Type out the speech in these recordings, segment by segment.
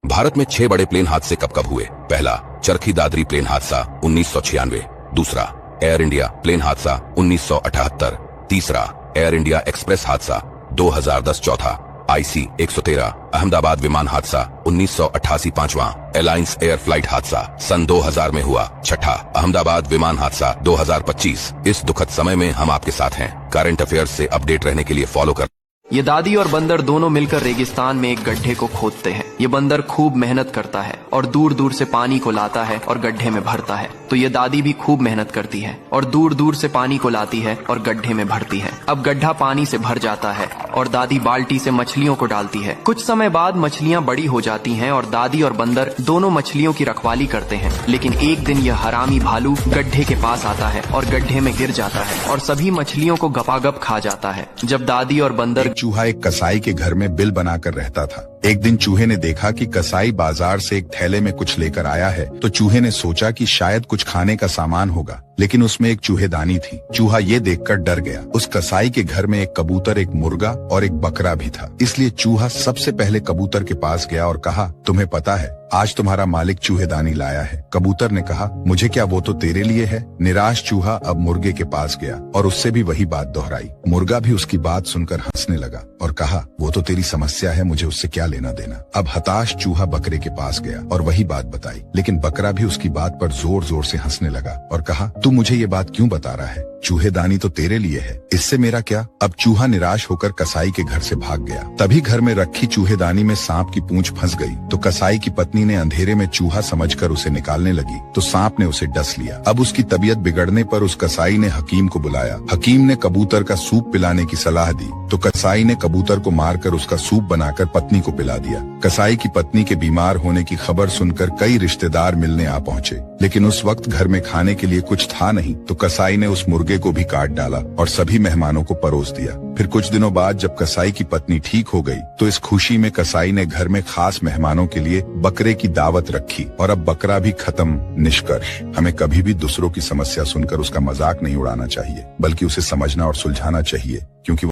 भारत में 6 बड़े प्लेन हादसे कब कब हुए? पहला, चरखी दादरी प्लेन हादसा 1996। दूसरा, एयर इंडिया प्लेन हादसा 1978। तीसरा, एयर इंडिया एक्सप्रेस हादसा 2010। चौथा, IC 113 अहमदाबाद विमान हादसा 1988। पांचवा, एलायंस एयर फ्लाइट हादसा सन 2000 में हुआ। छठा, अहमदाबाद विमान हादसा 2025। इस दुखद समय में हम आपके साथ हैं। करंट अफेयर्स से अपडेट रहने के लिए फॉलो कर। ये दादी और बंदर दोनों मिलकर रेगिस्तान में एक गड्ढे को खोदते हैं। ये बंदर खूब मेहनत करता है और दूर दूर से पानी को लाता है और गड्ढे में भरता है। तो ये दादी भी खूब मेहनत करती है और दूर दूर से पानी को लाती है और गड्ढे में भरती है। अब गड्ढा पानी से भर जाता है और दादी बाल्टी से मछलियों को डालती है। कुछ समय बाद मछलियाँ बड़ी हो जाती हैं और दादी और बंदर दोनों मछलियों की रखवाली करते हैं। लेकिन एक दिन यह हरामी भालू गड्ढे के पास आता है और गड्ढे में गिर जाता है और सभी मछलियों को गपागप खा जाता है। जब दादी और बंदर चूहा एक कसाई के घर में बिल बनाकर रहता था। एक दिन चूहे ने देखा कि कसाई बाजार से एक थैले में कुछ लेकर आया है, तो चूहे ने सोचा कि शायद कुछ खाने का सामान होगा, लेकिन उसमें एक चूहेदानी थी। चूहा ये देखकर डर गया। उस कसाई के घर में एक कबूतर, एक मुर्गा और एक बकरा भी था, इसलिए चूहा सबसे पहले कबूतर के पास गया और कहा, तुम्हें पता है आज तुम्हारा मालिक चूहेदानी लाया है। कबूतर ने कहा, मुझे क्या, वो तो तेरे लिए है। निराश चूहा अब मुर्गे के पास गया और उससे भी वही बात दोहराई। मुर्गा भी उसकी बात सुनकर हंसने लगा और कहा, वो तो तेरी समस्या है, मुझे उससे क्या लेना देना। अब हताश चूहा बकरे के पास गया और वही बात बताई, लेकिन बकरा भी उसकी बात पर जोर जोर से हंसने लगा और कहा, तू मुझे ये बात क्यों बता रहा है? चूहेदानी तो तेरे लिए है, इससे मेरा क्या। अब चूहा निराश होकर कसाई के घर से भाग गया। तभी घर में रखी चूहेदानी में सांप की पूंछ फंस गई। तो कसाई की पत्नी ने अंधेरे में चूहा समझकर उसे निकालने लगी, तो सांप ने उसे डस लिया। अब उसकी तबीयत बिगड़ने पर उस कसाई ने हकीम को बुलाया। हकीम ने कबूतर का सूप पिलाने की सलाह दी, तो कसाई ने कबूतर को मारकर उसका सूप बनाकर पत्नी को पिला दिया। कसाई की पत्नी के बीमार होने की खबर सुनकर कई रिश्तेदार मिलने आ पहुँचे, लेकिन उस वक्त घर में खाने के लिए कुछ था नहीं। तो कसाई ने उस मुर्गे को भी काट डाला और सभी मेहमानों को परोस दिया। फिर कुछ दिनों बाद जब कसाई की पत्नी ठीक हो गई, तो इस खुशी में कसाई ने घर में खास मेहमानों के लिए बकरे की दावत रखी और अब बकरा भी खत्म। निष्कर्ष, हमें कभी भी दूसरों की समस्या सुनकर उसका मजाक नहीं उड़ाना चाहिए, बल्कि उसे समझना और सुलझाना चाहिए, क्योंकि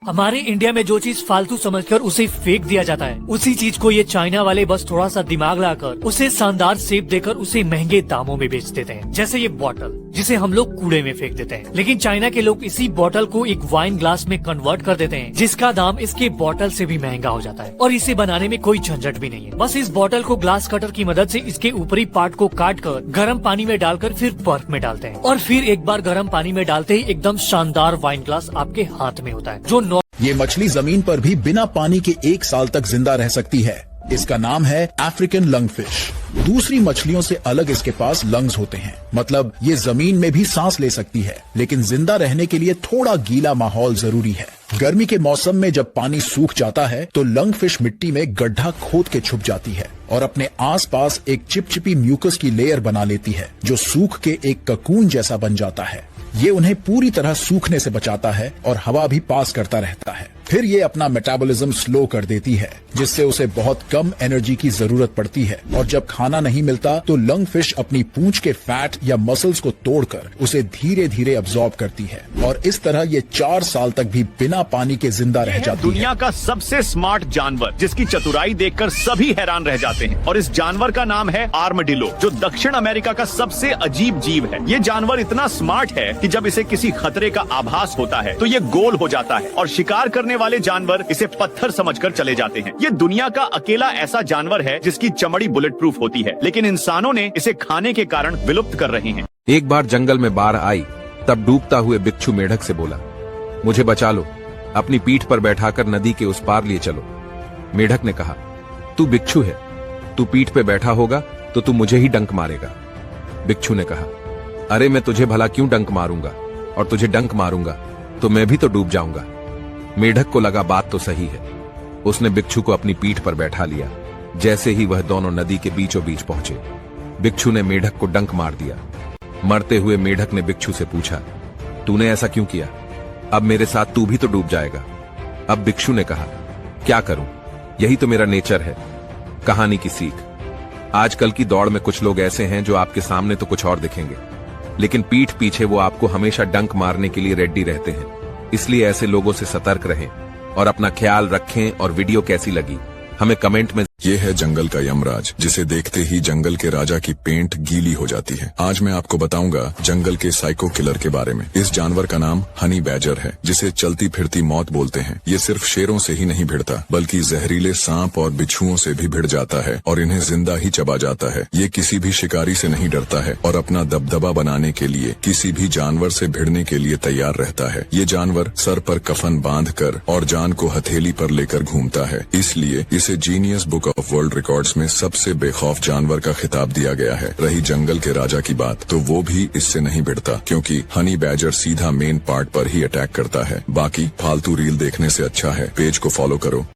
हमारे इंडिया में जो चीज फालतू समझकर उसे फेंक दिया जाता है, उसी चीज को ये चाइना वाले बस थोड़ा सा दिमाग लगाकर उसे शानदार शेप देकर उसे महंगे दामों में बेच देते हैं। जैसे ये बॉटल, जिसे हम लोग कूड़े में फेंक देते हैं, लेकिन चाइना के लोग इसी बॉटल को एक वाइन ग्लास में कन्वर्ट कर देते हैं, जिसका दाम इसके बॉटल से भी महंगा हो जाता है। और इसे बनाने में कोई झंझट भी नहीं है। बस इस बॉटल को ग्लास कटर की मदद से इसके ऊपरी पार्ट को काट कर गर्म पानी में डालकर फिर बर्फ में डालते हैं, और फिर एक बार गर्म पानी में डालते ही एकदम शानदार वाइन ग्लास आपके हाथ में होता है। जो ये मछली जमीन पर भी बिना पानी के 1 साल तक जिंदा रह सकती है। इसका नाम है अफ्रीकन लंगफिश। दूसरी मछलियों से अलग इसके पास लंग्स होते हैं, मतलब ये जमीन में भी सांस ले सकती है, लेकिन जिंदा रहने के लिए थोड़ा गीला माहौल जरूरी है। गर्मी के मौसम में जब पानी सूख जाता है तो लंगफिश मिट्टी में गड्ढा खोद के छुप जाती है और अपने आसपास एक चिपचिपी म्यूकस की लेयर बना लेती है, जो सूख के एक ककून जैसा बन जाता है। ये उन्हें पूरी तरह सूखने से बचाता है और हवा भी पास करता रहता है। फिर ये अपना मेटाबॉलिज्म स्लो कर देती है, जिससे उसे बहुत कम एनर्जी की जरूरत पड़ती है। और जब खाना नहीं मिलता तो लंगफिश अपनी पूंछ के फैट या मसल्स को तोड़कर उसे धीरे धीरे अब्सॉर्ब करती है, और इस तरह ये 4 साल तक भी बिना पानी के जिंदा रह जाती है। दुनिया का सबसे स्मार्ट जानवर, जिसकी चतुराई देखकर सभी हैरान रह जाते हैं, और इस जानवर का नाम है आर्मडिलो, जो दक्षिण अमेरिका का सबसे अजीब जीव है। ये जानवर इतना स्मार्ट है कि जब इसे किसी खतरे का आभास होता है तो ये गोल हो जाता है, और शिकार करने वाले जानवर इसे पत्थर समझकर चले जाते हैं। ये दुनिया का अकेला ऐसा जानवर है जिसकी चमड़ी बुलेट प्रूफ होती है, लेकिन इंसानों ने इसे खाने के कारण विलुप्त कर रहे हैं। एक बार जंगल में बाढ़ आई, तब डूबता हुए बिच्छू मेढक से बोला, मुझे बचा लो, अपनी पीठ पर बैठाकर नदी के उस पार लिए चलो। मेढक ने कहा, तू बिच्छू है, तू पीठ पे बैठा होगा तो तू मुझे ही डंक मारेगा। बिच्छू ने कहा, अरे मैं तुझे भला क्यों डंक मारूंगा, और तुझे डंक मारूंगा तो मैं भी तो डूब जाऊंगा। मेढक को लगा बात तो सही है। उसने बिच्छू को अपनी पीठ पर बैठा लिया। जैसे ही वह दोनों नदी के बीचों बीच पहुंचे, बिच्छू ने मेढक को डंक मार दिया। मरते हुए मेढक ने बिच्छू से पूछा, तूने ऐसा क्यों किया? अब मेरे साथ तू भी तो डूब जाएगा। अब बिच्छू ने कहा, क्या करूं, यही तो मेरा नेचर है। कहानी की सीख, आजकल की दौड़ में कुछ लोग ऐसे हैं जो आपके सामने तो कुछ और दिखेंगे, लेकिन पीठ पीछे वो आपको हमेशा डंक मारने के लिए रेडी रहते हैं। इसलिए ऐसे लोगों से सतर्क रहें और अपना ख्याल रखें। और वीडियो कैसी लगी हमें कमेंट में ये है जंगल का यमराज, जिसे देखते ही जंगल के राजा की पेंट गीली हो जाती है। आज मैं आपको बताऊंगा जंगल के साइको किलर के बारे में। इस जानवर का नाम हनी बैजर है, जिसे चलती फिरती मौत बोलते हैं। ये सिर्फ शेरों से ही नहीं भिड़ता, बल्कि जहरीले सांप और बिच्छुओं से भी भिड़ जाता है और इन्हें जिंदा ही चबा जाता है। ये किसी भी शिकारी से नहीं डरता है और अपना दबदबा बनाने के लिए किसी भी जानवर से भिड़ने के लिए तैयार रहता है। ये जानवर सर पर कफन बांधकर और जान को हथेली पर लेकर घूमता है, इसलिए इसे genius book of world records में सबसे बेखौफ जानवर का खिताब दिया गया है। रही जंगल के राजा की बात, तो वो भी इससे नहीं भिड़ता, क्योंकि हनी बैजर सीधा मेन पार्ट पर ही अटैक करता है। बाकी फालतू रील देखने से अच्छा है पेज को फॉलो करो।